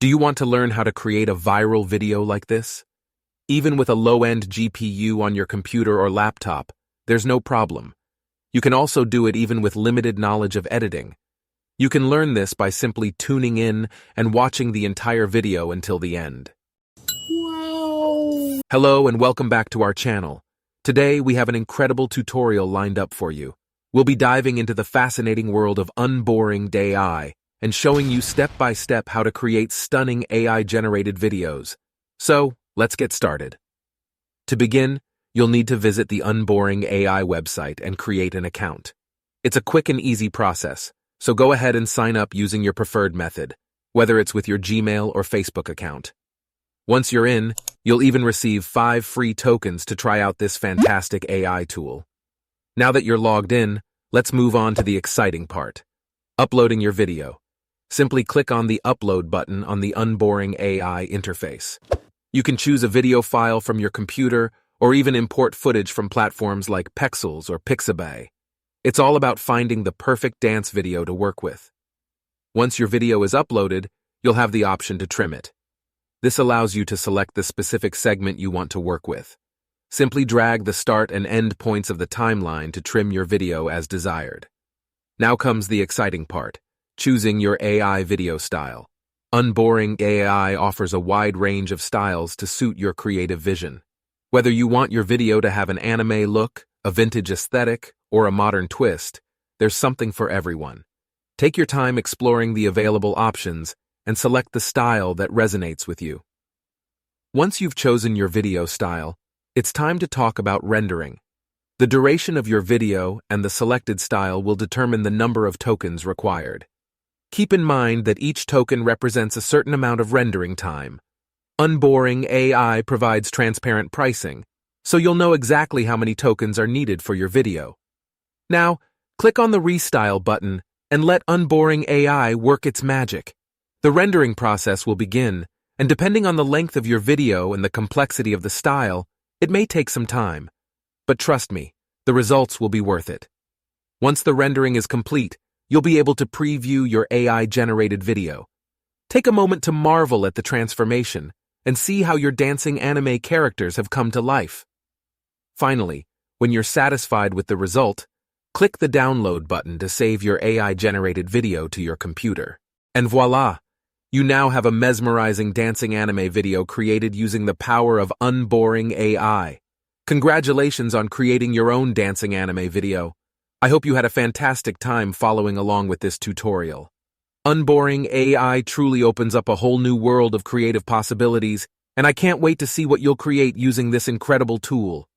Do you want to learn how to create a viral video like this? Even with a low-end GPU on your computer or laptop, there's no problem. You can also do it even with limited knowledge of editing. You can learn this by simply tuning in and watching the entire video until the end. Wow! Hello and welcome back to our channel. Today we have an incredible tutorial lined up for you. We'll be diving into the fascinating world of Unboring.AI and showing you step-by-step how to create stunning AI-generated videos. So, let's get started. To begin, you'll need to visit the Unboring.AI website and create an account. It's a quick and easy process, so go ahead and sign up using your preferred method, whether it's with your Gmail or Facebook account. Once you're in, you'll even receive 5 free tokens to try out this fantastic AI tool. Now that you're logged in, let's move on to the exciting part: uploading your video. Simply click on the Upload button on the Unboring.AI interface. You can choose a video file from your computer or even import footage from platforms like Pexels or Pixabay. It's all about finding the perfect dance video to work with. Once your video is uploaded, you'll have the option to trim it. This allows you to select the specific segment you want to work with. Simply drag the start and end points of the timeline to trim your video as desired. Now comes the exciting part: choosing your AI video style. Unboring.AI offers a wide range of styles to suit your creative vision. Whether you want your video to have an anime look, a vintage aesthetic, or a modern twist, there's something for everyone. Take your time exploring the available options and select the style that resonates with you. Once you've chosen your video style, it's time to talk about rendering. The duration of your video and the selected style will determine the number of tokens required. Keep in mind that each token represents a certain amount of rendering time. Unboring.AI provides transparent pricing, so you'll know exactly how many tokens are needed for your video. Now, click on the Restyle button and let Unboring.AI work its magic. The rendering process will begin, and depending on the length of your video and the complexity of the style, it may take some time. But trust me, the results will be worth it. Once the rendering is complete, you'll be able to preview your AI-generated video. Take a moment to marvel at the transformation and see how your dancing anime characters have come to life. Finally, when you're satisfied with the result, click the Download button to save your AI-generated video to your computer. And voila! You now have a mesmerizing dancing anime video created using the power of Unboring.AI. Congratulations on creating your own dancing anime video. I hope you had a fantastic time following along with this tutorial. Unboring.AI truly opens up a whole new world of creative possibilities, and I can't wait to see what you'll create using this incredible tool.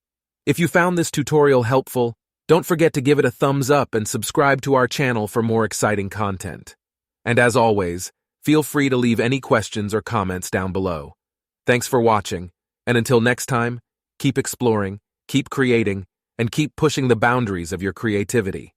If you found this tutorial helpful, don't forget to give it a thumbs up and subscribe to our channel for more exciting content. And as always, feel free to leave any questions or comments down below. Thanks for watching, and until next time, keep exploring, keep creating, and keep pushing the boundaries of your creativity.